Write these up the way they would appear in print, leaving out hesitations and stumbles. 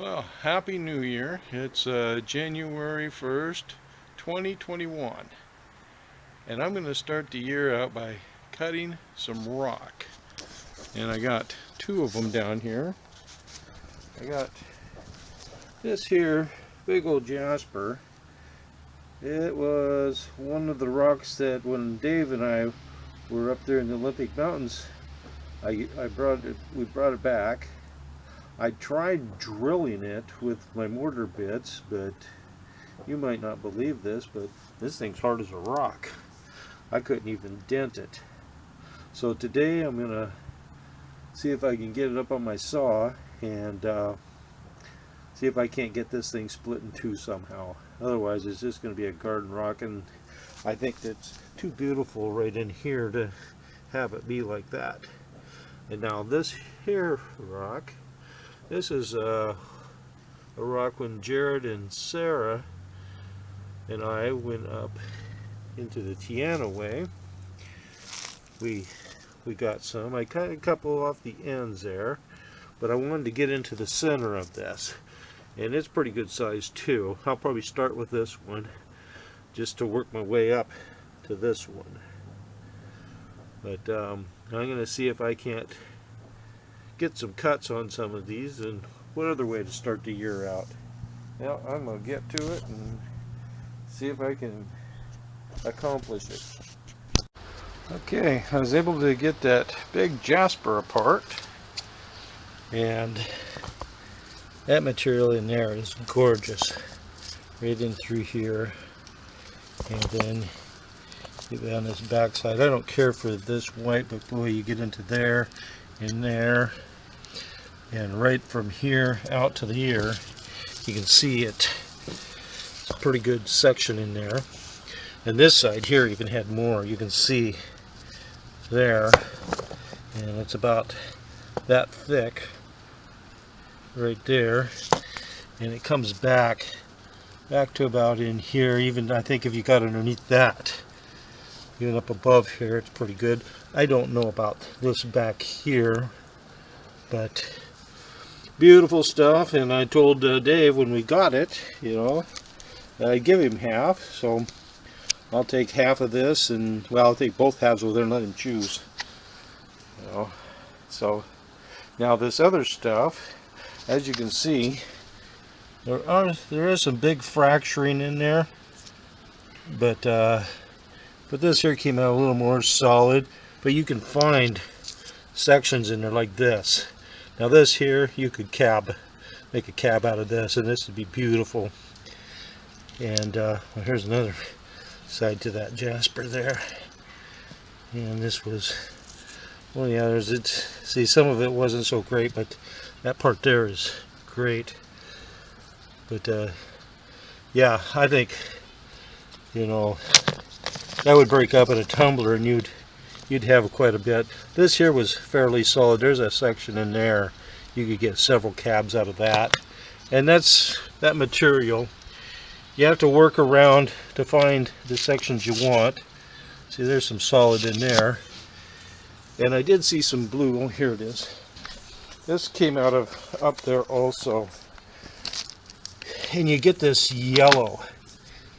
Well, Happy New Year. It's January 1st, 2021. And I'm going to start the year out by cutting some rock. And I got two of them down here. I got this here big old jasper. It was one of the rocks that when Dave and I were up there in the Olympic Mountains, we brought it back. I tried drilling it with my mortar bits, but you might not believe this, but this thing's hard as a rock. I couldn't even dent it. So today I'm going to see if I can get it up on my saw and see if I can't get this thing split in two somehow. Otherwise it's just going to be a garden rock, and I think that's too beautiful right in here to have it be like that. And now this here rock, this is a rock when Jared and Sarah and I went up into the Tiana way. We got some. I cut a couple off the ends there, but I wanted to get into the center of this, and it's pretty good size too. I'll probably start with this one just to work my way up to this one. But I'm going to see if I can't get some cuts on some of these, and what other way to start the year out. Now I'm going to get to it and see if I can accomplish it. Okay, I was able to get that big jasper apart, and that material in there is gorgeous, right in through here, and then get on this back side. I don't care for this white, but boy, you get into there and there, and right from here out to the ear, you can see it. It's a pretty good section in there. And this side here even had more. You can see there, and it's about that thick right there, and it comes back to about in here. Even I think if you got underneath that, even up above here, it's pretty good. I don't know about this back here, but beautiful stuff. And I told Dave when we got it, you know, I'd give him half, so I'll take half of this, and well, I'll take both halves over there and let him choose. You know, so now this other stuff, as you can see, there is some big fracturing in there, but this here came out a little more solid. But you can find sections in there like this. Now this here, you could make a cab out of this, and this would be beautiful. And well, here's another side to that jasper there, and this was one of the others. See, some of it wasn't so great, but that part there is great. But yeah, I think, you know, that would break up in a tumbler, and you'd have quite a bit. This here was fairly solid. There's a section in there, you could get several cabs out of that, and that's that material. You have to work around to find the sections you want. See, there's some solid in there, and I did see some blue. Oh, here it is. This came out of up there also, and you get this yellow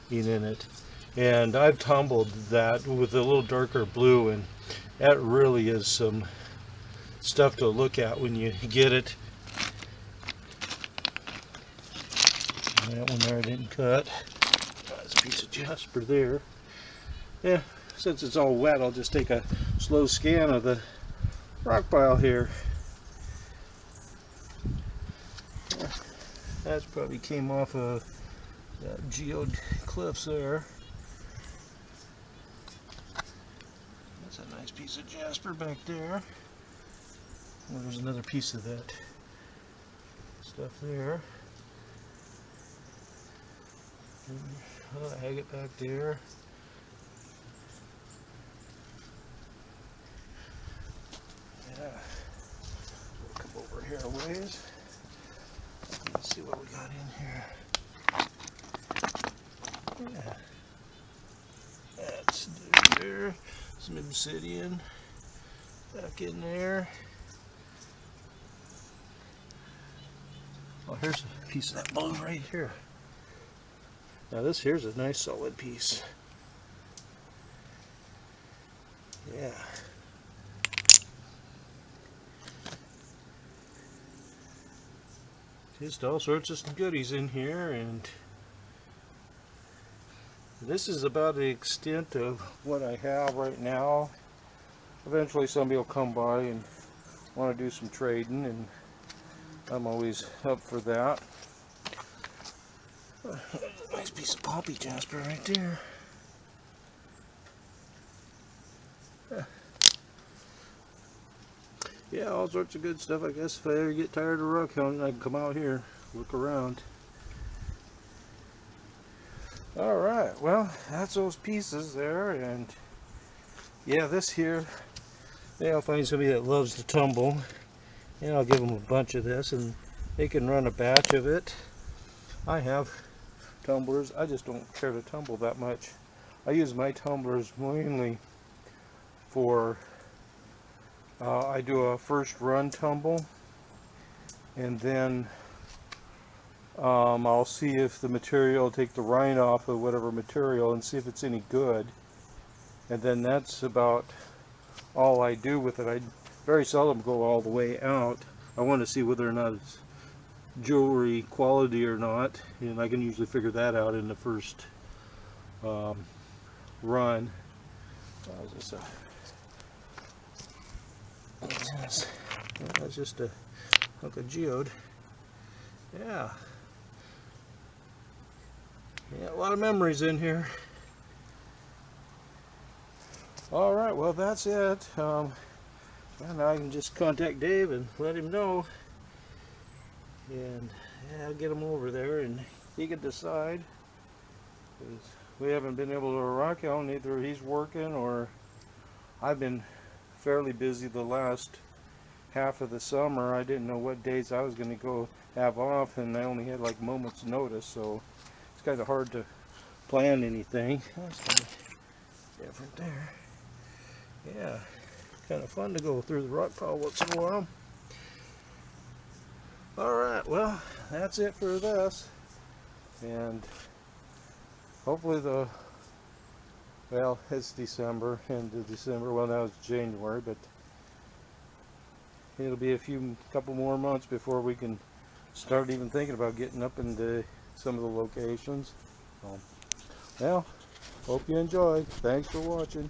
in it, and I've tumbled that with a little darker blue, and that really is some stuff to look at when you get it. That one there I didn't cut. That's a piece of jasper there. Yeah, since it's all wet, I'll just take a slow scan of the rock pile here. That's probably came off of that geode cliffs there. That's a nice piece of jasper back there. Well, there's another piece of that stuff there. Agate back there. Yeah. Come over here a ways. Let's see what we got in here. Yeah. That's there. Some obsidian back in there. Oh, here's a piece of that balloon right here. Now this here's a nice solid piece. Yeah. Just all sorts of goodies in here, and this is about the extent of what I have right now. Eventually somebody will come by and want to do some trading, and I'm always up for that. Nice piece of poppy jasper right there. Yeah, all sorts of good stuff. I guess if I ever get tired of rock hunting, I can come out here, look around. Alright, well, that's those pieces there, and yeah, this here, maybe I'll find somebody that loves to tumble, and I'll give them a bunch of this, and they can run a batch of it. I have tumblers. I just don't care to tumble that much. I use my tumblers mainly for, I do a first run tumble, and then I'll see if the material, take the rind off of whatever material and see if it's any good, and then that's about all I do with it. I very seldom go all the way out. I want to see whether or not it's jewelry quality or not, and I can usually figure that out in the first run. That's just a hunk of geode. Yeah, a lot of memories in here. All right, well, that's it. And I can just contact Dave and let him know, and yeah, I'll get him over there and he can decide. 'Cause we haven't been able to rock out, either he's working or I've been fairly busy the last half of the summer. I didn't know what days I was going to go have off, and I only had like moments notice, so it's kind of hard to plan anything. That's kind of different there. Yeah, kind of fun to go through the rock pile once in a while. Alright, well, that's it for this, and hopefully well, it's December, end of December, well, now it's January, but it'll be a couple more months before we can start even thinking about getting up into some of the locations. So, well, hope you enjoyed. Thanks for watching.